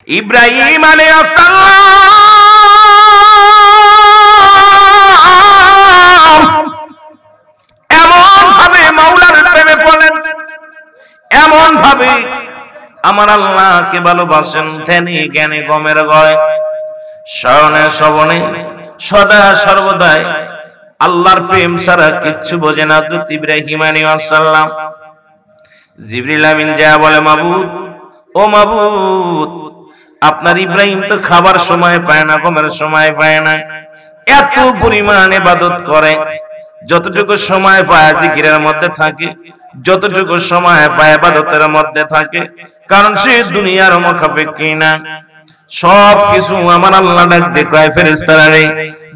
ইব্রাহিম আলাইহিস সালাম এমন ভাবে মাওলার প্রেমে পড়লেন, এমন ভাবে আমার আল্লাহকে ভালোবাসেন, ধ্যানে জ্ঞানে গমের গয় শরণে শ্রবণে সদা সর্বদাই আল্লাহর প্রেম ছাড়া কিচ্ছু বোঝে না হযরত ইব্রাহিম আলাইহিস সালাম। জিবরিল আমিন যা বলে, মাবুদ ও মাবুদ, আপনার ইব্রাহিম তো খাবার সময় পায় না, ঘুমের সময় পায় না, এত পরিমাণ ইবাদত করে, যতটুকু সময় পায় জিকিরের মধ্যে থাকে, যতটুকু সময় পায় ইবাদতের মধ্যে থাকে, কারণ সে দুনিয়ার মুখাপেক্ষী না। সব কিছু আমার আল্লাহ ডাক দেখায় ফেরেশতারা, রে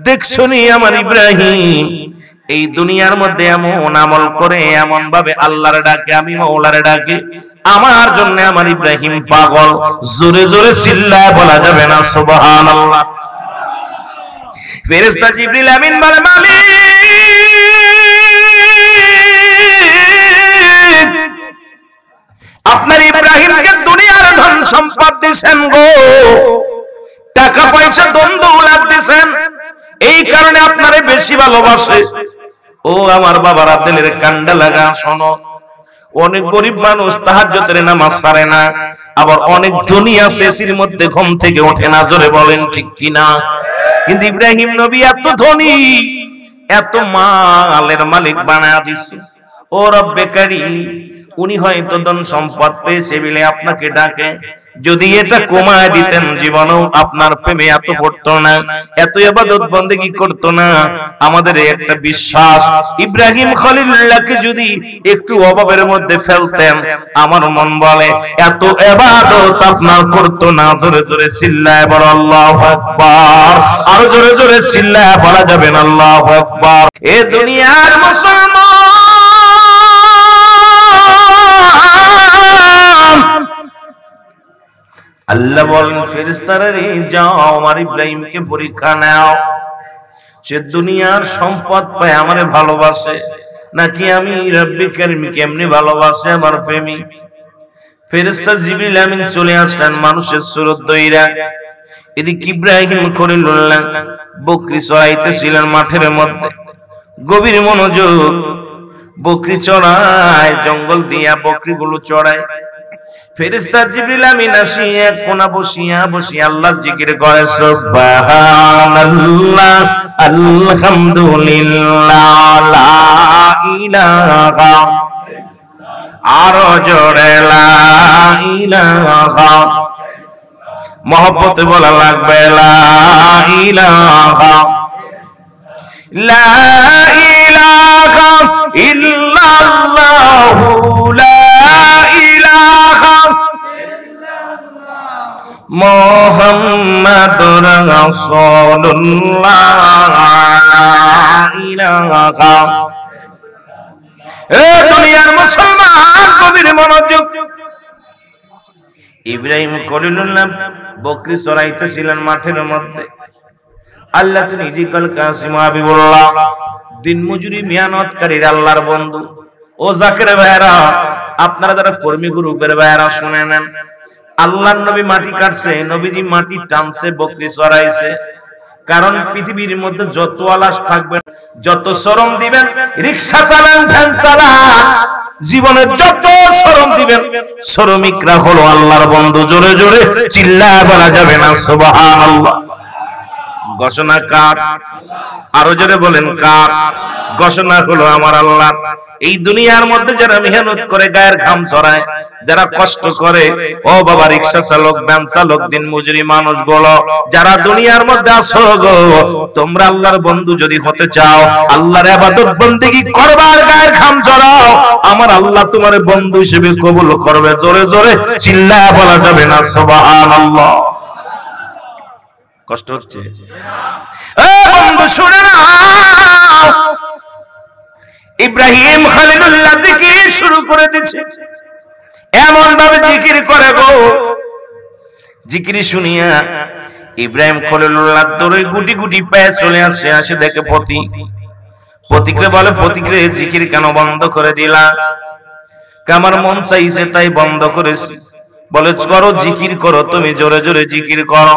দেখছনি আমার ইব্রাহিম এই দুনিয়ার মধ্যে এমন আমল করে, এমন ভাবে আল্লাহর ডাকে, আমি মাওলার ডাকে, আমার জন্য আমার ইব্রাহিম পাগল। জোরে জোরে চিল্লায় বলা যাবে না সুবহানাল্লাহ। ফেরেশতা জিবরিল আমিন বলে, মালিক আপনার ইব্রাহিমকে দুনিয়ার ধন সম্পদ দিয়েছেন গো, টাকা পয়সা ধন দৌলত দিয়েছেন, এই কারণে আপনারে বেশি ভালোবাসে। ও আমার বাবারা, দিলের কান্ডা লাগা শোনো, অনেক গরিব মানুষ তাহাজ্জুদের নামাজ ছাড়ে না, আবার অনেক ধনী আছে এসির মধ্যে ঘুম থেকে ওঠে না, জোরে বলেন ঠিক কিনা? কিন্তু ইব্রাহিম নবী এত ধনী, এত মালের মালিক বানায়া দিছে। ও রব্বে কারীম, উনি হয়তো ধন সম্পদ পেয়েছে বলে আপনাকে ডাকে, যদি এটা কমায় দিতেন জীবনেও আপনার প্রেমে এত পড়তো না, এত ইবাদত বন্দেগী করতো না। আমাদের একটা বিশ্বাস, ইব্রাহিম খলিলুল্লাহকে যদি একটু অভাবের মধ্যে ফেলতেন, আমার মন বলে এত ইবাদত আপনার করতো না। জোরে জোরে চিল্লায় বলো আল্লাহু আকবার, আরো জোরে জোরে চিল্লায় বলা যাবে না আল্লাহু আকবার। এ দুনিয়ার মুসলমান, আল্লাহ বলেন ফেরেশতারা, রে যাও আমার ইব্রাহিমকে পরীক্ষা নাও, সে দুনিয়ার সম্পদ পায় আমারে ভালোবাসে নাকি আমি রব্বে কারীমকে এমনি ভালোবাসে আমার প্রেমিক। ফেরেশতা জিবরিল আমিন চলে আসলেন মানুষের সুরত ধইরা। এদিকে ইব্রাহিম খলিলুল্লাহ বকরি চড়াইতেছিলেন মাঠের মধ্যে, গভীর মনোযোগ, বকরি চড়ায়, জঙ্গল দিয়া বকরিগুলো চড়ায়। ফেরেশতা জিবরিল আমিন আসিয়া এক কোণা বসিয়া আল্লাহর জিকির করে, সুবহানাল্লাহ আলহামদুলিল্লাহ লা ইলাহা, আরো জোরে লা ইলাহা, মহব্বতে বলা লাগবে লা ইলাহা, লা ইলাহা ইল্লাল্লাহু লা ইলাহা মুহাম্মাদুর রাসূলুল্লাহ ইলাহা। এ দুনিয়ার মুসলমান, কবির মনোযোগ। ইব্রাহিম খলিলুল্লাহ বকরি চড়াইতেছিলেন মাঠের মধ্যে। আল্লাহ তো নিজে কাল কাসিম হাবিবুল্লাহ, দিন মজুরি মেহনতকারীর আল্লাহর বন্ধু। ও জাকির ভাইরা, আপনারা যারা কর্মী গ্রুপের ভাইরা শুনে নেন, আল্লাহর নবী মাটি কাটছে, নবীজি মাটি টানছে, বকরি চড়াইছে। কারণ পৃথিবীর মধ্যে যত আলাস থাকবেন, যত শ্রম দিবেন, রিকশা চালান, ভ্যান চালান, জীবনে যত শ্রম দিবেন, শ্রমিকরা হলো আল্লাহর বন্ধু। জোরে জোরে চিল্লায় বলা যাবে না সুবহানাল্লাহ। ঘোষণা কার? আরো জোরে বলেন কার? ঘোষণা হলো আমার আল্লাহ। এই দুনিয়ার মধ্যে যারা মেহনত করে, গায়ের ঘাম ঝরায়, যারা কষ্ট করে, ও বাবা রিকশা চালক, ভ্যান চালক, দিন মজুরি মানুষগুলো যারা দুনিয়ার মধ্যে আছো গো, তোমরা আল্লাহর বন্ধু যদি হতে চাও, আল্লাহর ইবাদত বন্দেগী করবার, গায়ের ঘাম ঝরাও, আমার আল্লাহ তোমার বন্ধু হিসেবে কবুল করবে। জোরে জোরে চিল্লায় বলা যাবে না সুবহানাল্লাহ। কষ্ট হচ্ছে? বন্ধু শুনে নাও, ইব্রাহিম খলিলুল্লাহ জিকির শুরু করে দিয়েছে, এমন ভাবে জিকির করে গো, জিকির শুনিয়া ইব্রাহিম খলিলুল্লাহ দৌড়ে গুটি গুটি পায়ে চলে আসে দেখে পথিকরে বলে, পথিকরে জিকির কেন বন্ধ করে দিলা? আমার মন চাইছে তাই বন্ধ করেছি। বলে করো জিকির করো, তুমি জোরে জোরে জিকির করো।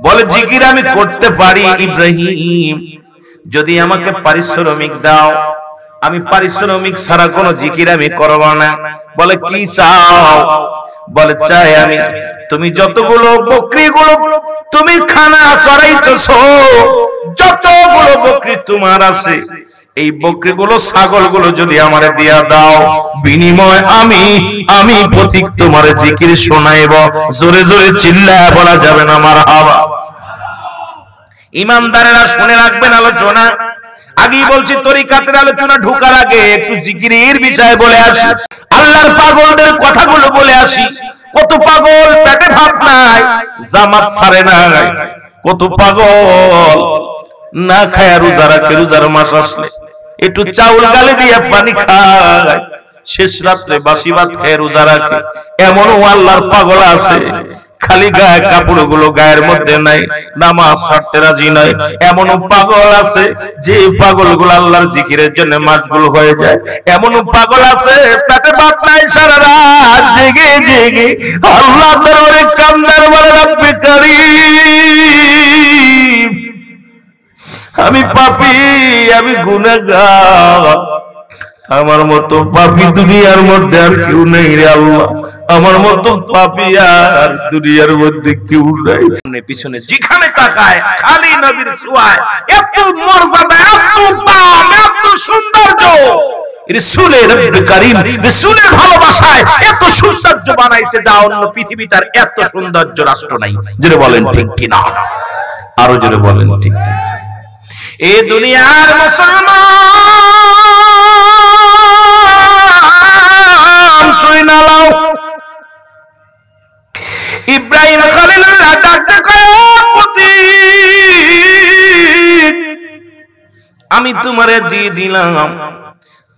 বলে জিকির আমি করতে পারি ইব্রাহিম, যদি আমাকে পারিশ্রমিক দাও, আমি পারিশ্রমিক ছাড়া কোনো জিকির আমি করব না। বলে কি চাও? বলে চাই আমি তুমি যতগুলো বকরিগুলো তুমি খানা চড়াইতেছো, যতগুলো বকরি তোমার আছে, এই বকরিগুলো ছাগলগুলো যদি আমারে দিয়া দাও, বিনিময় আমি প্রতীক তোমার জিকির শোনাইব। জোরে জোরে চিল্লায়া বলা যাবে না মারহাবা। ইমানদারেরা শুনে রাখবেন আলোচনা। আগেই বলছি তরিকাতের আলোচনা ঢোকার আগে একটু জিকিরের বিষয় বলে আসি, আল্লাহর পাগলদের কথাগুলো বলে আসি। কত পাগল পেটে ভাত নাই, জামাত ছাড়ে নাই। কত পাগল না খায় রোজা রাখে, রোজার মাস আসলে একটু চাউল গালে দিয়ে পানি খায়, শেষ রাত্রে বাসি ভাত খেয়ে রোজা রাখে। এমনও আল্লাহর পাগল আছে, খালি গায়ে কাপড়গুলো গায়ের মধ্যে নাই, নামাজ ছাড়তে রাজি নাই। এমনও পাগল আছে যে পাগলগুলো আল্লাহর জিকিরের জন্য মাশগুল হয়ে যায়। এমনও পাগল আছে পেটে ভাত নাই, সারা রাত জেগে জেগে আল্লাহর দরবারে কান্দার বলে রব্বে কারীম, আমি পাপী, আমি গুনাহগার, আমার মতো পাপী দুনিয়ার মধ্যে আর কেউ নেই রে আল্লাহ, আমার মতো পাপী আর দুনিয়ার মধ্যে কেউ নাই। পিছনে যেখানে তাকায় খালি নবীর ছোঁয়ায়, এত মর্যাদা, এত দাম, এত সৌন্দর্য। রাসূলের রব্বে কারীম রাসূলের ভালোবাসায় এত সৌন্দর্য বানাইছে যা অন্য পৃথিবীতে আর এত সৌন্দর্য রাষ্ট্র নাই। জোরে বলেন ঠিক কিনা, আরো জোরে বলেন ঠিক কিনা। এই দুনিয়ার মুসলমান শুইনা লাও, ইব্রাহিম খলিলুল্লাহ ডাকতে কয় আমি তোমারে দিয়ে দিলাম,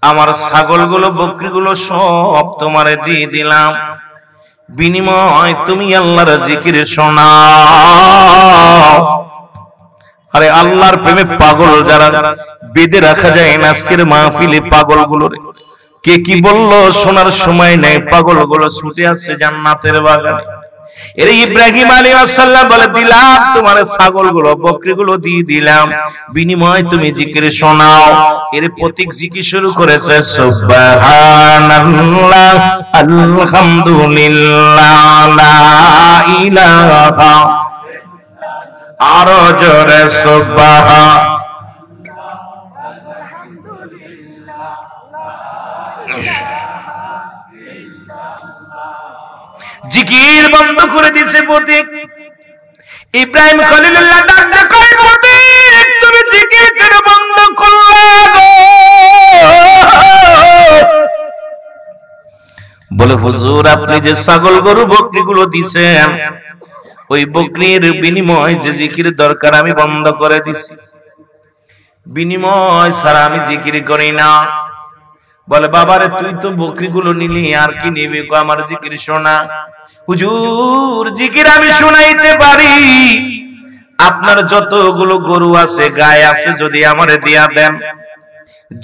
আমার ছাগলগুলো বকরিগুলো সব তোমারে দিয়ে দিলাম, বিনিময় তুমি আল্লাহর জিকির শোনাও। আরে আল্লাহর প্রেমে পাগল যারা বেঁধে রাখা যায় না, আজকের মাহফিলে পাগলগুলো কে কি বললো শোনার সময় নেই, পাগলগুলো ছুটে আসছে জান্নাতের বাগানে। এর ইব্রাহিম আলাইহিস সালাম বলে দিলাম তোমার ছাগলগুলো বকরিগুলো দিয়ে দিলাম, বিনিময় তুমি জিকির শোনাও। এর প্রতীক জিকির শুরু করেছে সুবহানাল্লাহ, আলহামদুলিল্লাহ, লা ইলাহা, আরো জোরে সুবহান। জিকির বন্ধ করে দিয়েছে প্রতীক। ইব্রাহিম খলিলুল্লাহ ডাকতে কয় প্রতীক তুমি জিকির কেন বন্ধ করলে গো? বলে হুজুর আপনি যে ছাগল গরু বকরিগুলো দিয়েছেন, ওই বকরির বিনিময় যে জিকির দরকার আমি বন্ধ করে দিছি, বিনিময় ছাড়া আমি জিকির করি না। বলে বাবারে তুই তো বকরিগুলো নিলি, আর কি নিবি? আমার জিকির শোনা। হুজুর জিকির আমি শোনাইতে পারি, আপনার যতগুলো গরু আছে গায় আছে যদি আমারে দিয়া দেন,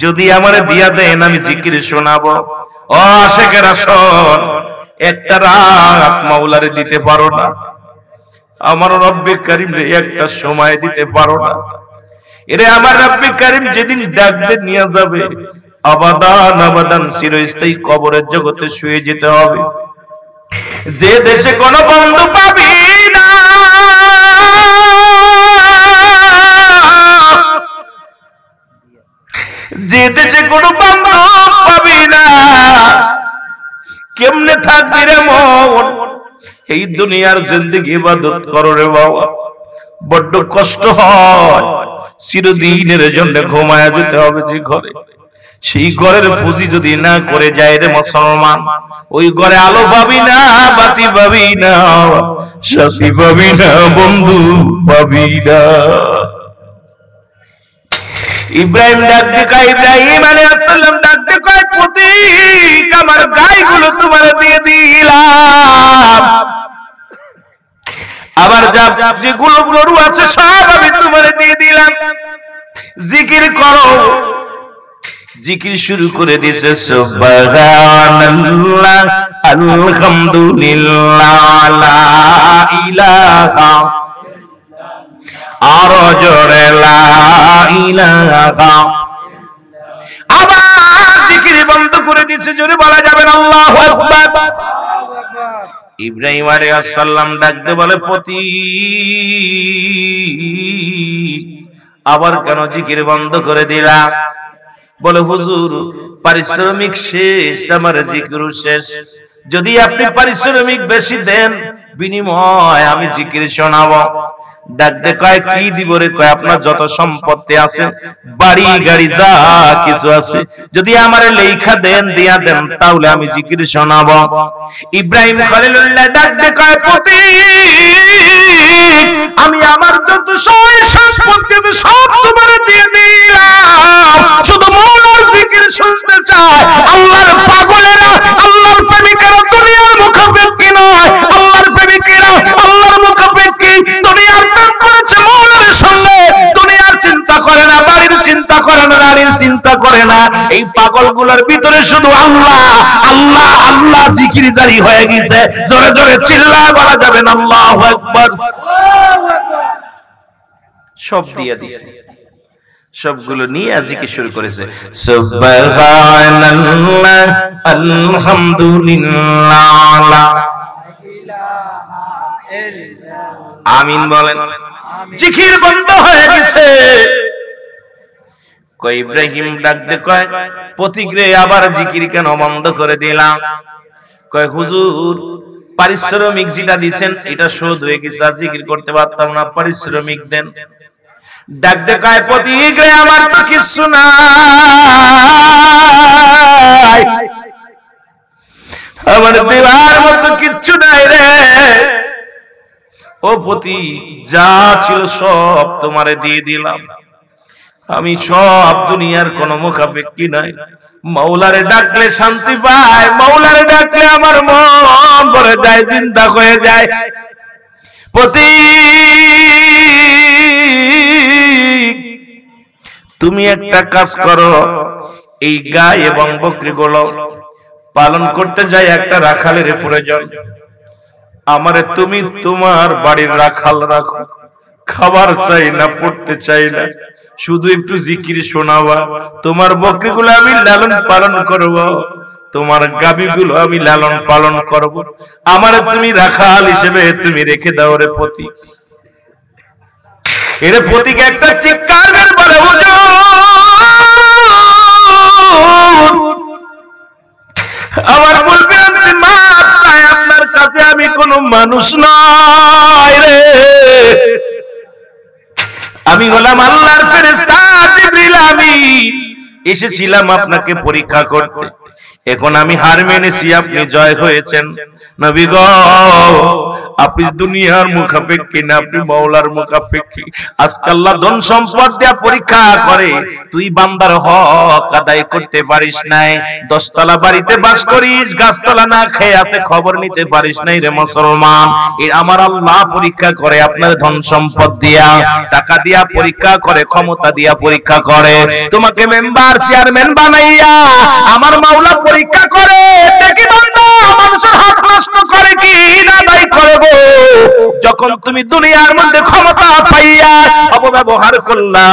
যদি আমারে দিয়া দেন আমি জিকির শোনাবো। ও আশেকেরা শোন, একটা রাত মাওলারে দিতে পারো না, আমার রব্বে কারীম রে একটা সময় দিতে পারো না, এরে আমার রব্বে কারীম যেদিন ডাকতে নিয়ে যাবে আবাদান আবাদান চিরস্থায়ী কবরের জগতে শুয়ে যেতে হবে। যে দেশে কোন বন্ধু পাবি না, যে দেশে কোন বন্ধু পাবি না, কেমনে থাকবি রে মন? এই দুনিয়ার জিন্দেগি ইবাদত করো রে বাবা, বড্ড কষ্ট হয়। চিরদিনের জন্য ঘুমায়া যেতে হবে যে ঘরে, সেই ঘরের পুঁজি যদি না করে যায় রে মুসলমান, ওই ঘরে আলো পাবি না, বাতি পাবি না, সাথী পাবি না, বন্ধু পাবি না। ইব্রাহিম ডাকতে কয়, ইব্রাহিম আলাইহিস সালাম ডাকতে কয় প্রতীক আমার গায়গুলো তোমার দিয়ে দিলাম, আবার যেগুলো গরু আছে সব আমি তোমার দিয়ে দিলাম, জিকির করো। জিকির শুরু করে দিয়েছে সুবহানাল্লাহ, আলহামদুলিল্লাহ লা ইলাহা আর জোরে লা ইলাহা। আবার জিকির বন্ধ করে দিয়েছে, জোরে বলা যাবে না আল্লাহু আকবার। ইব্রাহিম আলাইহিস সালাম ডাকতে বলে পতি আবার কেন জিকির বন্ধ করে দিলা? বলে হুজুর পারিশ্রমিক শেষ, আমার জিকির শেষ। যদি আপনি পারিশ্রমিক বেশি দেন বিনিময় আমি জিকির শোনাবো। ডাকতে কয় কি দিব রে? কয় আপনার যত সম্পত্তি আছে, বাড়ি গাড়ি যা কিছু আছে, যদি আমারে লেখা দেন দিয়া দেন তাহলে আমি জিকির শোনাবো। ইব্রাহিম খলিলুল্লাহ ডাকতে কয় পতি আমি আমার যত সম্পত্তি আছে সব তোমারে দিয়ে দিলাম, শুধু মৌলার জিকির শুনতে চায়। আল্লাহর পাগলেরা, আল্লাহর প্রেমিকেরা দুনিয়ার মুখাপেক্ষী নয়, আল্লাহর প্রেমিকেরা আল্লাহর মুখাপেক্ষী। দুনিয়ার প্রেম করেছে মৌলার সঙ্গে, দুনিয়ার চিন্তা করে না, বাড়ির চিন্তা করে না, নারীর চিন্তা করে না। এই পাগলগুলোর ভিতরে শুধু আল্লাহ আল্লাহ আল্লাহ জিকিরদারি হয়ে গেছে। জোরে জোরে চিল্লায় বলা যাবে না আল্লাহু আকবার। সব দিয়ে দিছে, সবগুলো নিয়ে জিকির শুরু করেছে। সুবহানাল্লাহ আলহামদুলিল্লাহ আমিন বলেন। জিকির বন্ধ হয়ে গেছে। কই ইব্রাহিম ডাকতে কয় প্রতিগ্রে আবার জিকির কেন বন্ধ করে দিলাম? কয় হুজুর পারিশ্রমিক যেটা দিবেন এটা শোধ হয়ে গেছে, আর জিকির করতে পারতাম না, পারিশ্রমিক দেন। ডাকতে কয় প্রতিগ্রে আমার তো কিছু নাই, আমার দেওয়ার মতো কিচ্ছু নাই রে। ও পতি যা ছিল সব তোমারে দিয়ে দিলাম, আমি সব দুনিয়ার কোনো মুখাপেক্ষী নাই। মাওলারে ডাকলে শান্তি পায়, মাওলারে ডাকলে আমার মন ভরে যায়, চিন্তা হয়ে যায়। পতি তুমি একটা কাজ করো, এই গাই এবং বকরিগুলো পালন করতে যাই একটা রাখালের প্রয়োজন, আমারে তুমি তোমার বাড়ির রাখাল রাখো। খাবার চাই না, পড়তে চাই না, শুধু একটু জিকির শোনাবা। তোমার বকরিগুলো আমি লালন পালন করব, তোমার গাভীগুলো আমি লালন পালন করব। আমারে তুমি রাখাল হিসেবে তুমি রেখে দাও রে পতি। এর পতিকে একটা চিৎকার মেরে বলে হুজুর আমার বলবে আপনি মাপ চাই, আপনার কাছে আমি কোনো মানুষ নয় রে, আমি হলাম আল্লাহর ফেরেশতা জিবরিল। আমি এসেছিলাম আপনাকে পরীক্ষা করতে, এখন আমি হার মেনেছি, আপনি জয় হয়েছেন। নবী গো আপনি দুনিয়ার মুখাপেক্ষী না, আপনি মাওলার মুখাপেক্ষী। আজকে আল্লাহ ধন সম্পদ দেয়া পরীক্ষা করে, তুই বান্দার হক আদায় করতে পারিস নাই। 10 তলা বাড়িতে বাস করিস, গাছতলা না খেয়ে আছে খবর নিতে পারিস নাই রে মুসলমান। এর আমার আল্লাহ পরীক্ষা করে আপনার ধন সম্পদ দিয়া, টাকা দিয়া পরীক্ষা করে, ক্ষমতা দিয়া পরীক্ষা করে। তোমাকে মেম্বার চেয়ারম্যান বানাইয়া আমার মাওলা পরীক্ষা করে দেখি বান্দা মানুষের হক নষ্ট করে কি না নাই করে গো। যখন তুমি দুনিয়ার মধ্যে ক্ষমতা পাইয়া অপব্যবহার করলা,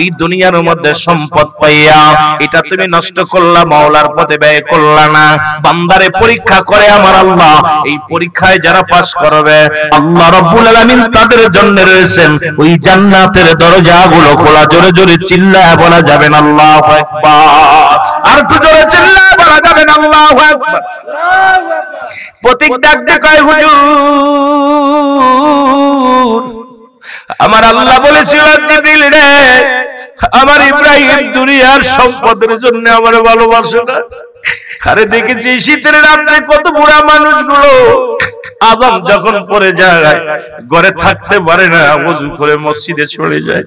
এই দুনিয়ার মধ্যে সম্পদ পাইয়া এটা তুমি নষ্ট করলা, মাওলার পথে ব্যয় করলা না। বান্দারে পরীক্ষা করে আমার আল্লাহ, এই পরীক্ষায় যারা পাস করবে আল্লাহ রাব্বুল আলামিন তাদের জন্য রয়েছেন ওই জান্নাতের দরজাগুলো খোলা। জোরে জোরে চিল্লায় বলা যাবে না আল্লাহু আকবার, আর একটু জোরে চিল্লায় বলা যাবে না আল্লাহু আকবার। প্রতীক ডাকতে কয় হুজুর আমার আল্লাহ বলেছিল জিবরিল রে আমার ইব্রাহিম দুনিয়ার সম্পদের জন্য আমার ভালোবাসে না। আরে দেখেছি শীতের রাত্রে কত বুড়া মানুষগুলো আযান যখন পড়ে যায় ঘরে থাকতে পারে না, ওযু করে মসজিদে চলে যায়।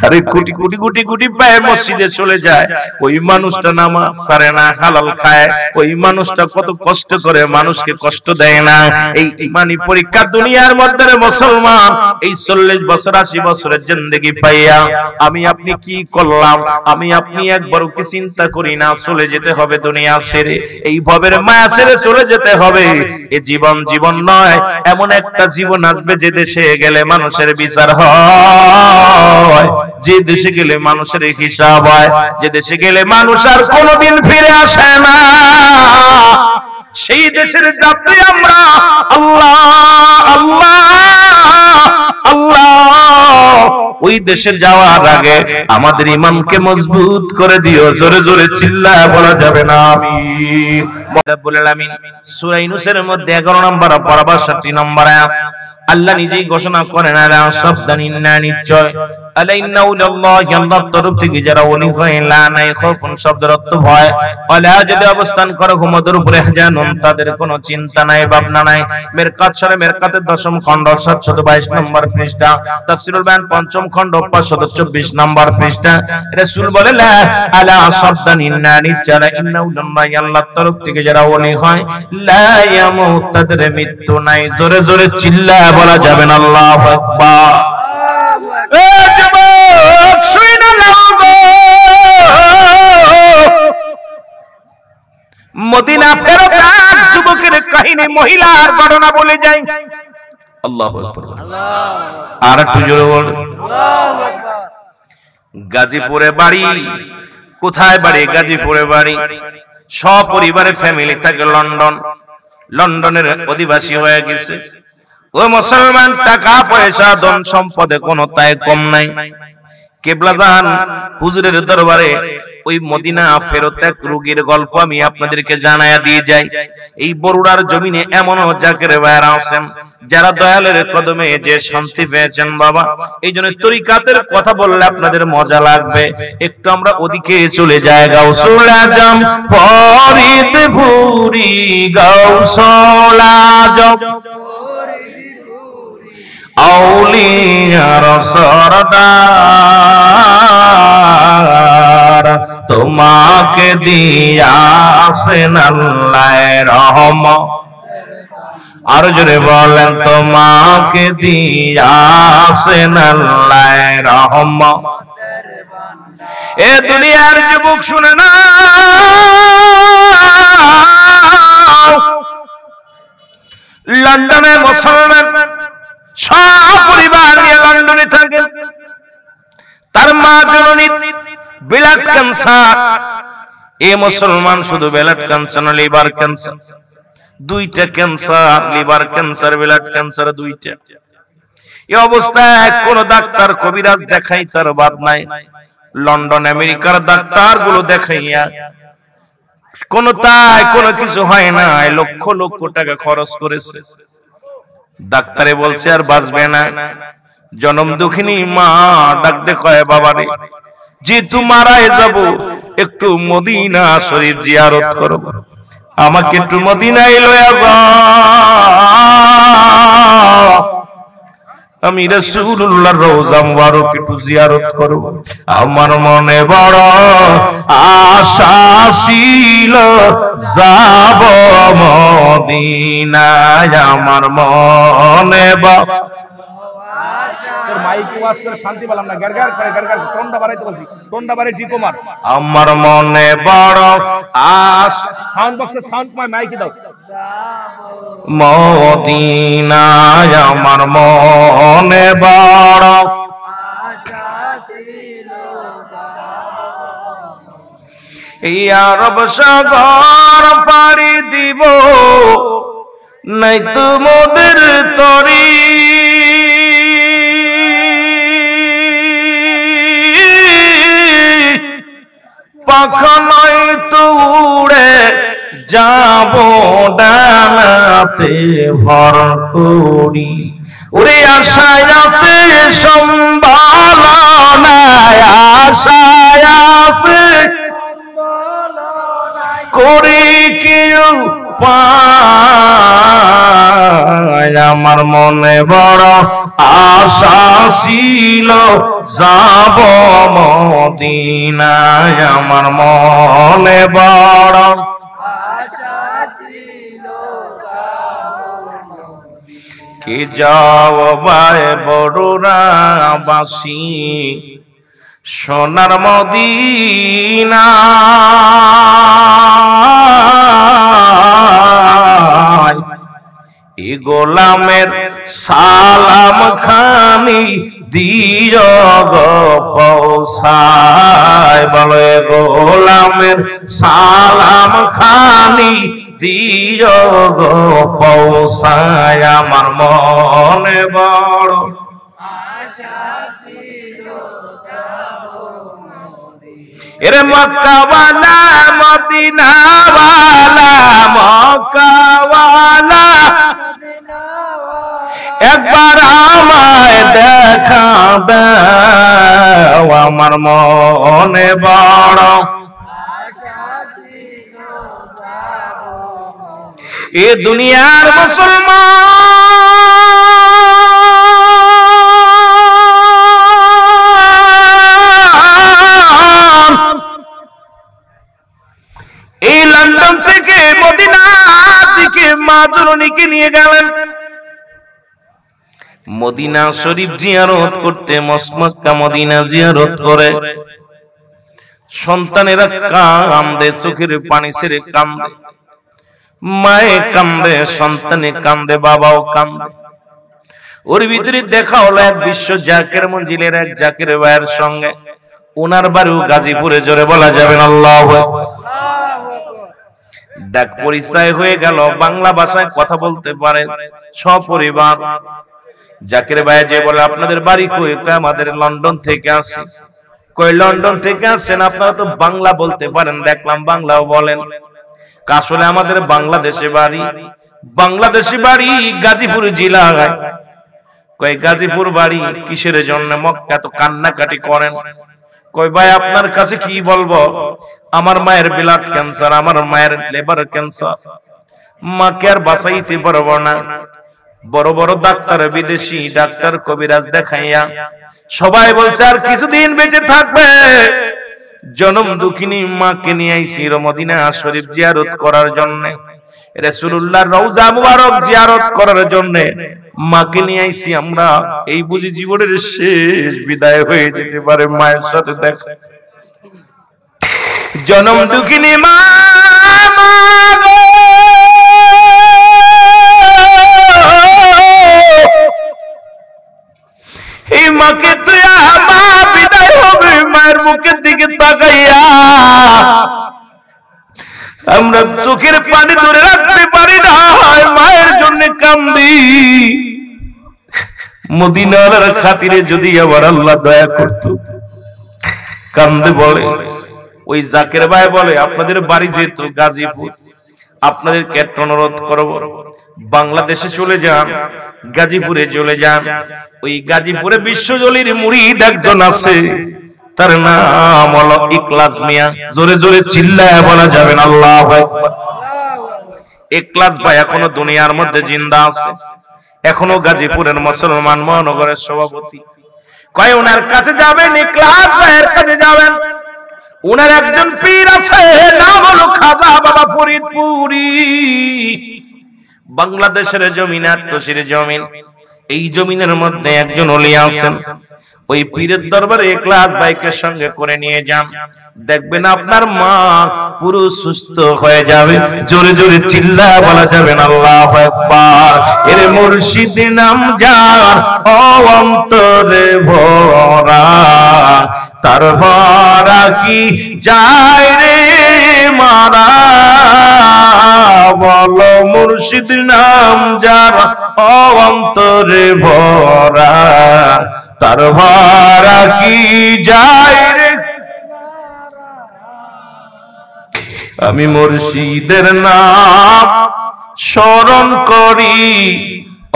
আরে কোটি কোটি কোটি কোটি পায়ে মসজিদে চলে যায়। ওই মানুষটা নামাজ ছাড়ে না, হালাল খায়। ওই মানুষটা কত কষ্ট করে, মানুষকে কষ্ট দেয় না। এই ইমানি পরীক্ষা দুনিয়ার মধ্যে মুসলমান এই 40 বছর 80 বছরের জিন্দেগি পাইয়া আমি আপনি কি করলাম? আমি আপনি একবারও কি চিন্তা করি না চলে যেতে হবে দুনিয়া ছেড়ে, এই ভবের মায়া ছেড়ে চলে যেতে হবে। এই জীবন জীবন নয়, এমন একটা জীবন আসবে যে দেশে গেলে মানুষের বিচার হয়, যে দেশে গেলে মানুষের হিসাব হয়, যে দেশে গেলে মানুষ আর কোনোদিন ফিরে আসে না। সেই দেশের যাত্রী আমরা। আল্লাহ আল্লাহ আল্লাহ, ওই দেশে যাওয়ার আগে আমাদের ইমানকে মজবুত করে দিও। জোরে জোরে চিল্লায় বলা যাবে না আমিন। রব্বুল আলামিন সূরা ইউনূসের মধ্যে 11 নম্বর পারা 62 নম্বর আয়াত আল্লাহ নিজেই ঘোষণা করেন, আলা সাবধান ইন্না নিশ্চয় আলা ইন্না উল্লাহি, আল্লাহর তরফ থেকে যারা ওলি হয়, লা নাই খাউফুন শব্দের অর্থ ভয়, ওয়ালা যদি অবস্থান করে হুমদের উপরে জানুন, তাদের কোনো চিন্তা নাই ভাবনা নাই। মিরকাত সূরা মিরকাতের 10ম খণ্ড 722 নম্বর পৃষ্ঠা, তাফসীরুল বায়ান 5ম খণ্ড 524 নম্বর পৃষ্ঠা। রাসূল বলে, লা আলা সাবধান ইন্না নিশ্চয় ইন্না উল্লাহি, আল্লাহর তরফ থেকে যারা ওলি হয়, লা ইয়ামুত, তাদের মৃত্যু নাই। জোরে জোরে চিল্লায় বলা যাবে না আল্লাহু আকবার। এ যুবক শুনে নাও গো, মদিনা ফেরত এক যুবকের কাহিনী, মহিলার ঘটনা বলে যাই। আল্লাহু আকবার, আর একটু জোরে বল আল্লাহু আকবার। গাজীপুরে বাড়ি। কোথায় বাড়ি? গাজীপুরে বাড়ি। সপরিবারে ফ্যামিলি থাকে লন্ডন। লন্ডনের অধিবাসী হয়ে গেছে। ও মুসলমান, টাকা পয়সা ধন সম্পদে কোনো তাই কম নাই। কিবলাদান হুজুরের দরবারে ওই মদিনা ফেরত এক রোগীর গল্প আমি আপনাদেরকে জানায়া দিয়ে যাই। এই বরুড়ার জমিনে এমনও জাকের ভাইরা আছেন যারা দয়ালের কদমে যে শান্তি পেয়েছেন বাবা। এই জন্য তরিকাতের কথা বললে আপনাদের মজা লাগবে। একটু আমরা ওদিকে চলে যাই। গাউসুল আজম ফরিদপুরি, গাউসুল আজম আউলিয়ার সরদার, তোমাকে দিয়াছেন আল্লাহ রহমত। আর জোরে বলেন, তোমাকে দিয়াছেন আল্লাহ রহমত। এ দুনিয়ার যুবক শুনে না, লন্ডনে মুসলমান সপরিবার নিয়ে লন্ডনে থাকে। তার মা জননী ব্লাড ক্যান্সার। এ মুসলমান শুধু ব্লাড ক্যান্সার না, লিভার ক্যান্সার, দুইটা cancer, liver cancer, blood cancer দুইটা। এই অবস্থায় কোন ডাক্তার কবিরাজ দেখাই তার বাদ নাই। লন্ডন আমেরিকার ডাক্তার গুলো দেখাইয়া কোন তাই কোনো কিছু হয় না। লক্ষ লক্ষ টাকা খরচ করেছে। ডাক্তারে বলছে আর বাঁচবে না। জনম দুঃখিনী মা ডাকতে কয়, বাবারে যেহেতু মারাই যাব, একটু মদিনা শরীফ জিয়ারত করব, আমাকে একটু মদিনায় লয়া যাও, আমি রাসূলুল্লাহর রওজা মুবারক একটু জিয়ারত করব। আমার মনে বড় আশা ছিল যাব মদিনায়, আমার মনে বড় মাইকে ওয়াজ করে শান্তি পেলাম না, গারগার করে গারগার টোনটা বাড়াইতে বলছি, টোনটা বাড়াই ঠিক কমার। আমার মনে বড় আশা, সাউন্ড বক্সে সাউন্ড কমায়, মাইকে দাও। মদিনায় আমার মনে বড় আশা ছিল, এই আরব সাগর পাড়ি দিব, নাই তো মোদের তরি, পাখা নয় তো উড়ে যাব ডানাতে ভর করি, ওরে আশায় আছে সম্ভালনায়, আশায় আছে করি কেউ পায়, আমার মনে বড় আশা ছিল যাব মদিনায় আমার মনে বড় আশা ছিল কি যাও ভাই বড়রা বাসি সোনার মদিনা এ গোলামের সালাম খানি দিও গো পৌঁছায় বলে গোলামের সালাম খানি দিও গো পৌঁছায় আমার মনে বড় আশা ছিল এরে মক্কাওয়ালা মদিনাওয়ালা মক্কাওয়ালা একবার আমায় দেখা দাও আমার মনে বড় এ দুনিয়ার মুসলমান এই লন্ডন থেকে মদিনার দিকে মা জননীকে নিয়ে গেলেন মদিনা শরীফ জিয়ারত করতে মক্কা মদিনা জিয়ারত করে সন্তানেরা কান্দে চোখের পানি ছেড়ে কান্দে মায়ে কান্দে সন্তানে কান্দে বাবাও কান্দে ওর ভিতরে দেখা হলো এক বিশ্ব জাকের মঞ্জিলের এক জাকের ভাইয়ের সঙ্গে ওনার বাড়িও গাজীপুরে জোরে বলা যাবে না আল্লাহু আকবার ডাক পরিচয় হয়ে গেল বাংলা ভাষায় কথা বলতে পারে সপরিবার জাকির ভাই যে বলে আপনাদের বাড়ি কই আমাদের লন্ডন থেকে আসি কই লন্ডন থেকে আসেন আপনারা তো বাংলা বলতে পারেন দেখলাম বাংলাও বলেন আসলে আমাদের বাংলাদেশে বাড়ি গাজীপুর জেলায় কই গাজীপুর বাড়ি কিসের জন্য মক্কা তো কান্নাকাটি করেন কই ভাই আপনার কাছে কি বলবো আমার মায়ের ব্লাড ক্যান্সার আমার মায়ের লিভার ক্যান্সার মাকে আর বাঁচাইতে পারবো না বড় বড় ডাক্তার বিদেশি ডাক্তার কবিরাজ দেখাইয়া সবাই বলছে আর কিছুদিন বেঁচে থাকবে জনম দুঃখিনী মাকে নিয়ে আইছি মদিনা শরীফ জিয়ারত করার জন্য রাসূলুল্লাহর রওজা মুবারক জিয়ারত করার জন্য মাকে নিয়ে আইছি আমরা এই বুঝি জীবনের শেষ বিদায় হয়ে যেতে পারে মায়ের সাথে দেখা জনম দুঃখিনী মা এই মাকে তুই মা বিদায় হবে মায়ের মুখের দিকে তাকাইয়া আমরা চোখের পানি ধরে রাখতে পারি না মায়ের জন্য কান্দি মদিনার খাতিরে যদি আবার আল্লাহ দয়া করত কান্দে বলে ওই জাকের ভাই বলে আপনাদের বাড়ি যেহেতু গাজীপুর আপনাদেরকে একটা অনুরোধ করব বাংলাদেশে চলে যান গাজীপুরে চলে যান ওই গাজীপুরে বিশ্বজলির মুরিদ একজন আছে তার নাম হলো ইখলাস মিয়া জোরে জোরে চিল্লায়া বলা যাবে না আল্লাহু আকবার ইখলাস ভাই এখনো দুনিয়ার মধ্যে জিন্দা আছে এখনো গাজীপুরের মুসলমান মহানগরের সভাপতি কয় ওনার কাছে যাবেন ইখলাস ভাইয়ের কাছে যাবেন ওনার একজন পীর আছে নাম হলো খাজা বাবা ফরিদপুরি বাংলাদেশের জমিন আত্মশির জমিন এই জমিনের মধ্যে একজন ওলি আছেন ওই পীরের দরবারে ইখলাস ভাইকে সঙ্গে করে নিয়ে যান দেখবেন আপনার মা পুরো সুস্থ হয়ে যাবে জোরে জোরে চিল্লায়া বলা যাবে না আল্লাহু আকবার এর মুর্শিদ নাম যার অন্তরে ভরা তার ভরা কি যায় রে মারা বলো মুর্শিদ নাম যার অন্তরে ভরা তার ভরা কি যায় রে আমি মুর্শিদের নাম স্মরণ করি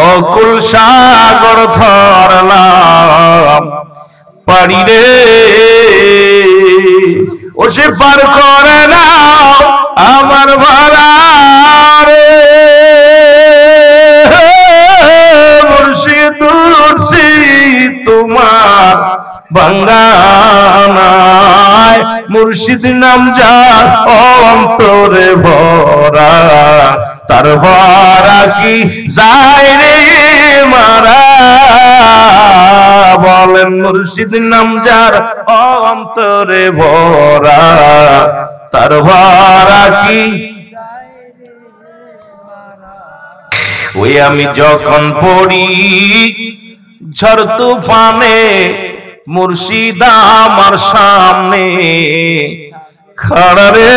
অকুল সাগর ধরলাম পারি রে ও সে পার করে না আমার ভাড়া রে বাঙ্গানায় মুর্শিদ নাম যার অন্তরে ভরা তার ভরা কি যায় রে মারা বলেন মুর্শিদ নাম যার অন্তরে ভরা তার ভরা কি ওই আমি যখন পড়ি ঝড় তুফানে মুর্শিদ আমার সামনে খাড়া রে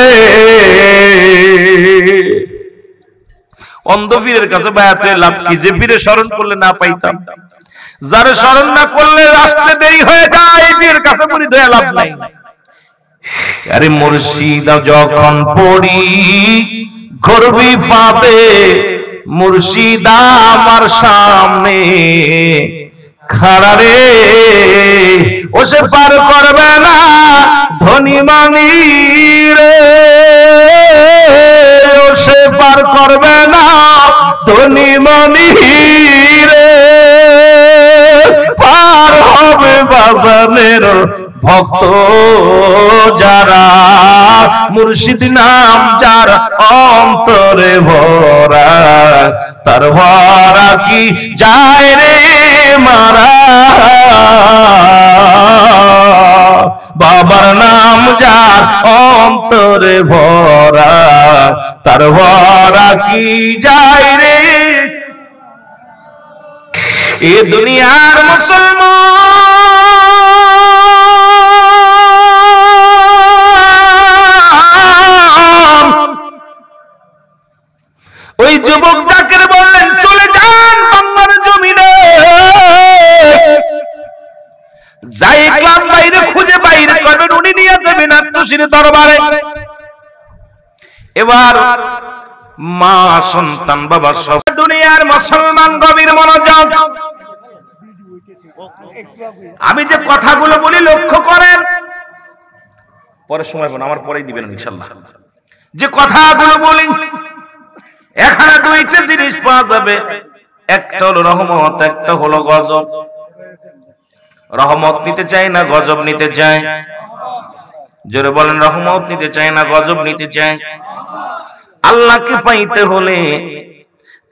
অন্ধ পীরের কাছে বায়াতে লাভ কি যে পীরে স্মরণ করলে না পাইতাম যারে স্মরণ না করলে রাস্তে দেরি হয়ে যায় পীরের কাছে মুরিদ হয়ে লাভ নাই আরে মুর্শিদ যখন পড়ি করবি পাবে মুর্শিদ আমার সামনে খাড়া রে ও সে পার করবে না ধনী মানি রে ও সে পার করবে না ধনী মানি রে পার হবে বাজানের ভক্ত যারা মুর্শিদ নাম যার অন্তরে ভরা তার ভরা কি যায় রে মারা বাবার নাম যার অন্তরে ভরা তার ভরা কি যায় রে এ দুনিয়ার মুসলমান ওই যুবক জাকির বললেন চলে যান বাংলার জমিনে যাই ক্লাব বাইরে খুঁজে বাইরে করবেন উনি নিয়ে যাবেন আত্মশির দরবারে এবার মা সন্তান বাবা সব দুনিয়ার মুসলমান গভীর মনোযোগ আমি যে কথাগুলো বলি লক্ষ্য করেন পরে সময় পাবেন আমার পরেই দিবেন ইনশাআল্লাহ যে কথাগুলো বলি এখানে দুইটা জিনিস পাওয়া যাবে একটা হলো রহমত একটা হলো গজব রহমত নিতে চাই না গজব নিতে চাই জোরে বলেন রহমত নিতে চাই না গজব নিতে চাই আল্লাহকে পাইতে হলে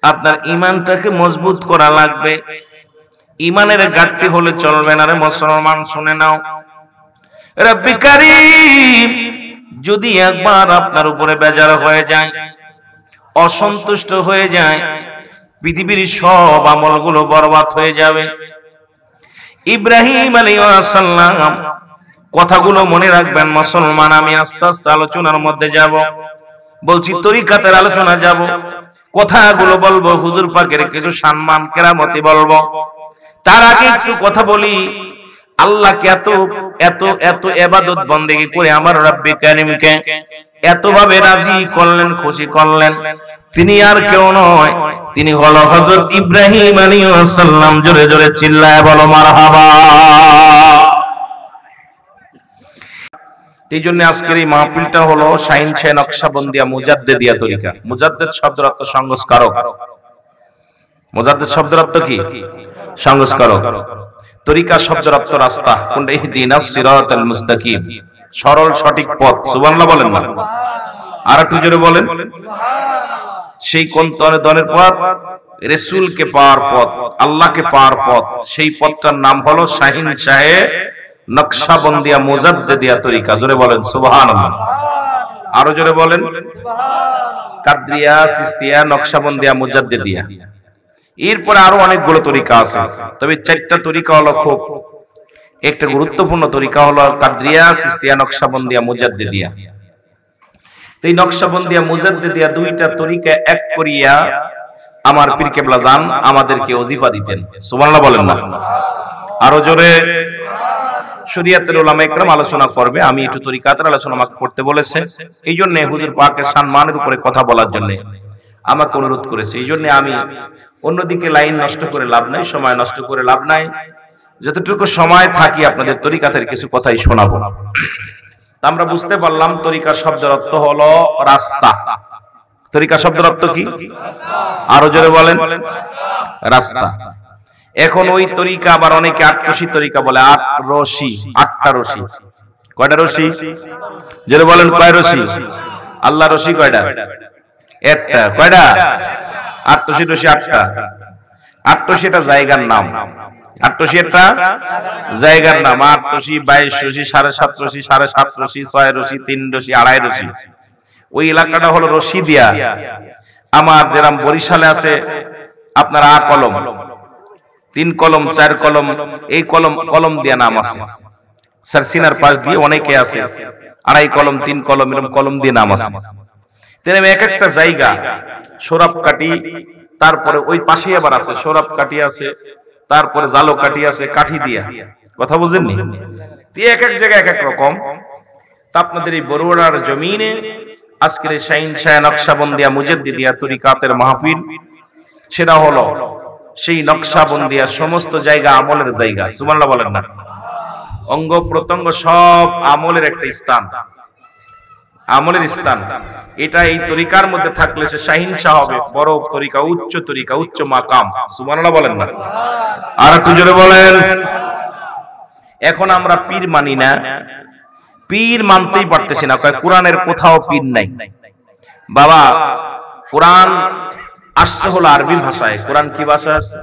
আপনার ঈমানটাকে মজবুত করা লাগবে ঈমানের ঘাটতি হলে চলবে না রে মুসলমান শুনে নাও রব্বি কারীম যদি একবার আপনার উপরে বেজার হয়ে যায় অসন্তুষ্ট হয়ে যায় পৃথিবীর সব আমলগুলো বরবাদ হয়ে যাবে ইব্রাহিম আলাইহিস সালাম কথাগুলো মনে রাখবেন মুসলমান আমি আস্তে আস্তে আলোচনার মধ্যে যাব বলছি তরিকাতের আলোচনা যাব কথাগুলো বলবো হুজুর পাকের কিছু সম্মান কেরামতি বলবো তার আগে একটু কথা বলি আল্লাহকে এত এত এত ইবাদত বندگی করে আমার রব্বে কারীমকে এত ভাবে রাজি করলেন খুশি করলেন তিনি আর কেউ নয় তিনি হলো হযরত ইব্রাহিম আলাইহিস সালাম জোরে জোরে চিল্লায় বলো মারহাবা এই জন্য আজকের এই মাহফিলটা হলো শাইন শাহ নকশবন্দিয়া মুজাদ্দিদিয়া তরিকা মুজাদ্দিদ শব্দের অর্থ সংস্কারক মুজাদ্দিদ শব্দের অর্থ কি সংস্কারক তরিকা শব্দের অর্থ রাস্তা কোনটা ইহদিনাস সিরাতাল মুস্তাকিম সরল সঠিক পথ সুবহানাল্লাহ বলেন না আর একটু জোরে বলেন সুবহানাল্লাহ সেই কোন দলের পথ রাসূলকে পাওয়ার পথ আল্লাহকে পাওয়ার পথ সেই পথটার নাম হলো শাহিন শাহে নকশবন্দিয়া মুজাদ্দিদিয়া তরিকা জোরে বলেন সুবহানাল্লাহ আরো জোরে বলেন সুবহানাল্লাহ কাদরিয়া সিস্তিয়া নকশবন্দিয়া মুজাদ্দিদিয়া এরপরে আরো অনেকগুলো তরিকা আছে তবে চারটা তরিকা হলো খুব একটা গুরুত্বপূর্ণ তরিকা হলো কাদরিয়া সিস্তিয়া নকশবন্দিয়া মুজাদ্দিদিয়া এই নকশবন্দিয়া মুজাদ্দিদিয়া দুইটা তরিকা এক করিয়া আমার পীর কেবলা জান আমাদেরকে ওজিফা দিতেন সুবহানাল্লাহ বলেন না আরো জোরে শরীয়তের উলামা ইকরাম আলোচনা করবে আমি একটু তরিকাতের আলোচনা আমাকে করতে বলেছে এইজন্য হুজুর পাকের সম্মানের উপরে কথা বলার জন্য আমাকে অনুরোধ করেছে এইজন্য আমি অন্যদিকে লাইন নষ্ট করে লাভ নাই সময় নষ্ট করে লাভ নাই যতটুকু সময় থাকি আপনাদের তরিকাতের কিছু কথাই শোনাবো আমরা বুঝতে পারলাম তরিকা শব্দের অর্থ হলো রাস্তা তরিকা শব্দের অর্থ কি রাস্তা আরো জোরে বলেন রাস্তা এখন ওই তরিকা আবার অনেকে আটরশি তরিকা বলে, আট রশি, আটটা রশি। কয়টা রশি? যদি বলেন কয় রশি? আল্লাহ রশি কয়টা? একটা। কয়টা? আটরশি রশি আটটা। আটরশি এটা জায়গার নাম, আটরশি একটা জায়গার নাম। আটরশি, 22 রশি, 7.5 রশি, 7.5 রশি, 6 রশি, 3 রশি, 2.5 রশি। ওই এলাকাটা হলো রশি দিয়া। আমার যেরকম বরিশালে আছে আপনার আ কলম, 3 কলম, 4 কলম, এই কলম কলম দিয়া নাম আছে। সারসিনার পাশ দিয়ে অনেকে আছে 2.5 কলম, 3 কলম, এরকম কলম দিয়ে নাম আছে। তেমনি এক একটা জায়গা সৌরভ কাটি, তারপরে ওই পাশেই আবার আছে সৌরভ কাটি আছে, তারপরে জালো কাটি আছে, কাঠি দিয়া। কথা বুঝেননি? এক এক জায়গায় এক এক রকম। তা আপনাদের এই বরুড়ার জমিনে আজকের এই শাহিন শাহ নকশাবন্দিয়া মুজাদ্দিদিয়া তরিকাতের মাহফিল, সেটা হলো সেই নকশাবন্দিয়া সমস্ত জায়গা আমলের জায়গা। সুবহানাল্লাহ বলেন না? অঙ্গ প্রত্যঙ্গ সব আমলের একটা স্থান, আমলের স্থান। এটা এই তরিকার মধ্যে থাকলে সে শাহিন শাহ হবে, বড় তরিকা, উচ্চ মাকাম। সুবহানাল্লাহ বলেন না? আর একটু জোরে বলেন। এখন আমরা পীর মানি না, পীর মানতেই পারতেছি না। কোরআনের কোথাও পীর নাই বাবা। কোরআন আসছে হলো আরবি ভাষায়। কোরআন কি ভাষা আসছে?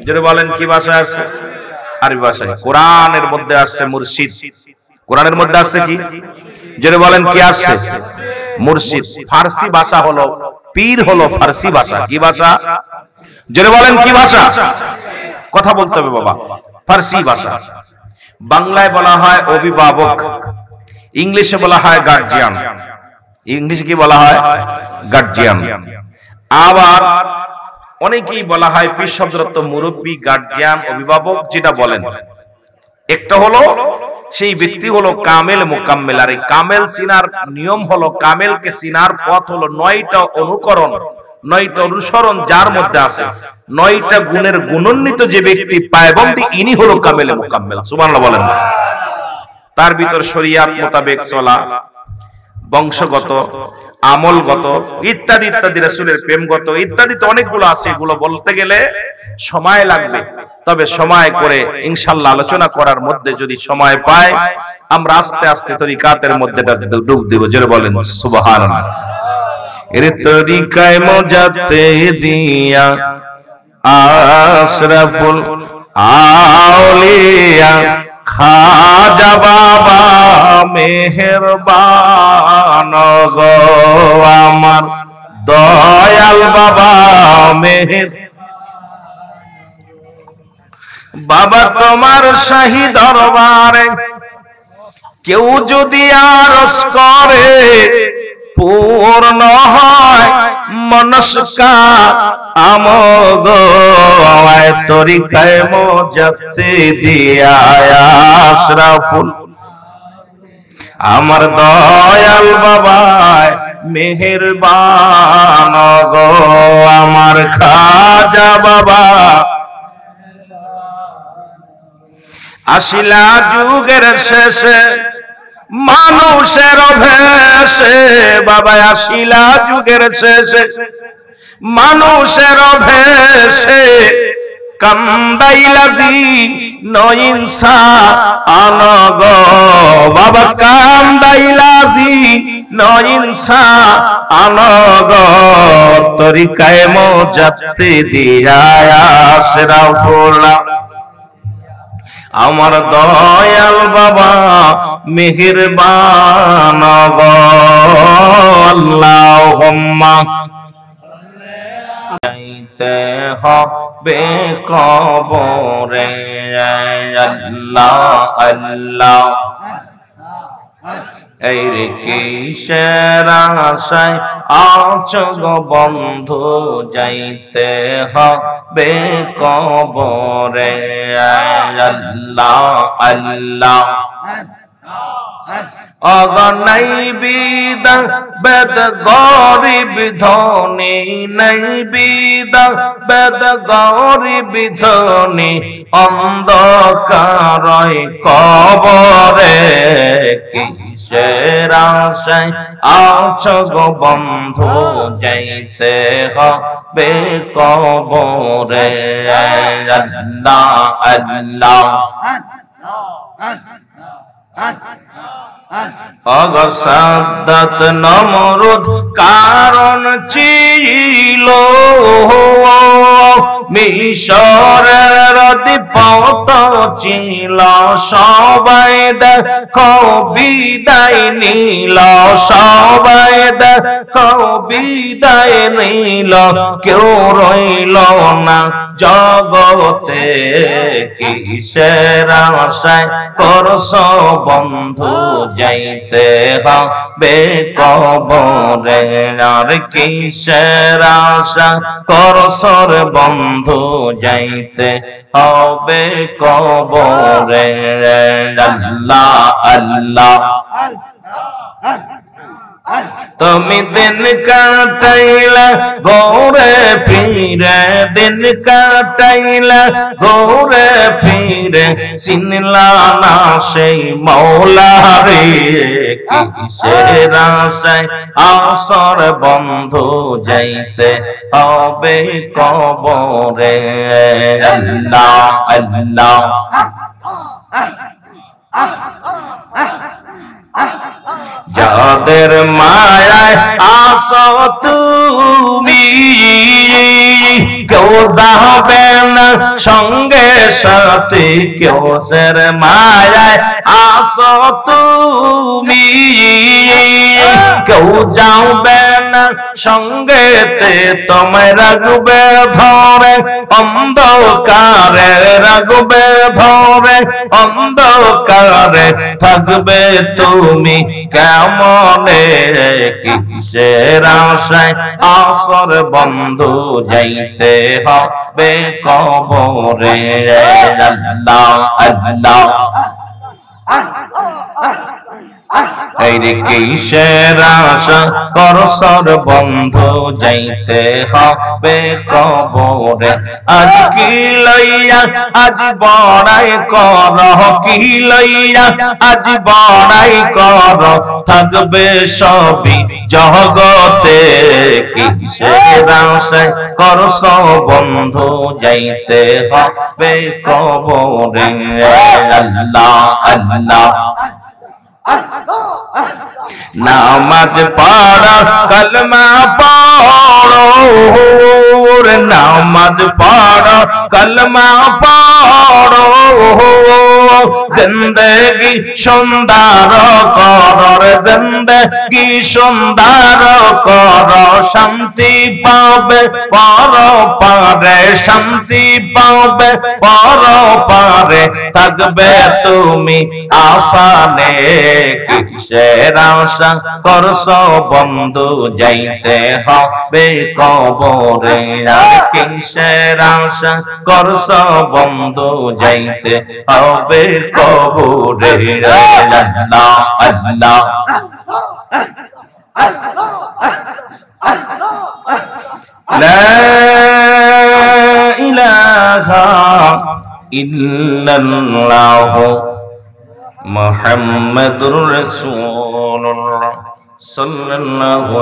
জোরে বলেন, কি ভাষা আসছে? আরবি ভাষায়। কোরআনের মধ্যে আসছে মুর্শিদ। কোরআনের মধ্যে আসছে কি? জোরে বলেন, কি আসছে? মুর্শিদ। ফার্সি ভাষা হলো, পীর হলো ফার্সি ভাষা। কি ভাষা? জোরে বলেন, কি ভাষা? কথা বলতে হবে বাবা। ফার্সি ভাষা। বাংলায় বলা হয় অভিভাবক, ইংলিশে বলা হয় গার্জিয়ান। ইংলিশে কি বলা হয়? গার্জিয়ান। আবার অনেকেই বলা হয় পীর শব্দের অর্থ মুরব্বী, গার্জিয়ান, অভিভাবক। যেটা বলেন একটা হলো সেই ব্যক্তি হলো কামেল মুকাম্মেল। আর এই কামেল চিনার নিয়ম হলো, কামেলকে চিনার পথ হলো 9টা অনুকরণ, 9টা অনুসরণ যার মধ্যে আছে। 9টা গুণের গুণান্বিত যে ব্যক্তি পায়বন্দি, ইনি হলো কামেল মুকাম্মেল। সুবহানাল্লাহ বলেন। তার ভিতর শরীয়ত মোতাবেক চলা, বংশগত, আমলগত ইত্যাদি ইত্যাদি, রাসূলের প্রেমগত ইত্যাদি তো অনেকগুলো আছে। এগুলো বলতে গেলে সময় লাগবে, তবে সময় করে ইনশাআল্লাহ আলোচনা করার মধ্যে যদি সময় পাই, আমরা আস্তে আস্তে তরিকাতের মধ্যে ডুব দেব। জোরে বলেন সুবহানাল্লাহ। এর তরিকায় মজাতে দিয়া আশরাফুল আউলিয়া খাজা বাবা মেহেরবান গো, আমার দয়াল বাবা মেহের। বাবা তোমার শাহী দরবারে কেউ যদি আরজ করে, পূর্ণ হয় মনস্কা আমগো। তরিকায় মোজাতে দিয়া আশরাফুল আমার দয়াল বাবা মেহেরবান গো, আমার খাজা বাবা। আসিলা যুগের শেষে মানুষের ভেষে, বাবা আসিলা যুগের শেষে মানুষের ভেষে, কান্দাইলাজি নইনসা আনগ বাবা, কান্দাইলাজি নইনসা আনগ। তরিকায় মোজাতে দিয়া আশরাফুল আমার দয়াল বাবা মেহেরবান গো। আল্লাহুম্মা যাইতে হবে কবরে, আল্লাহ আল্লাহ। এই রে কিসের আশায় আছো গো বন্ধু, যাইতে হবে কবরে, আল্লাহ আল্লাহ। অগনাই বিদা বেদ গরিব ধনী নাই বিদা বেদ গরিব ধনী অন্ধকারয় কবরে কিসের আশায় আছো গো বন্ধু যাইতে হবে কবরে আল্লাহ আল্লাহ অগসাদত নমরুদ কারণ ছিল মিশরের অধিপত ছিল সবাই দেখো বিদায় নিল সবাই দেখো বিদায় নিল কেউ রইল না জগতে কিসের আশায় করছ বন্ধু যাইতে হবে কবরে আর কিসের আশা করছ বন্ধু যাইতে হবে কবরে আল্লাহ আল্লাহ তুমি দিন কাটাইলা ঘুরে ফিরে দিন কাটাইলা ঘুরে ফিরে চিনলা না সেই মৌলা রে কিসের আশায় আসর বন্ধু যাইতে হবে কবরে আল্লাহ আল্লাহ যাদের মায়ায় আসো তুমি কেউ যাবে না সঙ্গে সাথে কেউ সের মায়ায় আসো তুমি কেউ যাবে না সঙ্গেতে তোমায় রাখবে ধরে অন্ধকারে রাখবে ধরে অন্ধকারে থাকবে তুমি কেমনে কিসের আশায় আসর বন্ধু যাইতে হবে কবরে আল্লাহ আল্লাহ রে কিসের আশা করছর বন্ধু যাইতে হবে কবরে আজ কি লইয়া আজ বড়াই কর কি লইয়া আজ বড়াই কর থাকবে সবই জগতে কিসের আশায় করছ বন্ধু যাইতে হবে কবরে আল্লাহ আল্লাহ নামাজ পড়ো কলমা পড়ো নামাজ পড়ো কলমা পড়ো জিন্দগি সুন্দর কর জিন্দগি সুন্দর কর শান্তি পাবে পর পারে শান্তি পাবে পর পারে থাকবে তুমি আসানে কিসের আশা করছ বন্ধু যাইতে হবে কবরে আর কিসের আশা করছ বন্ধু যাইতে হবে কবরে আল্লাহ আল্লাহ লা ইলাহা ইল্লাল্লাহ মুহাম্মাদুর রাসূলুল্লাহ সাল্লাল্লাহু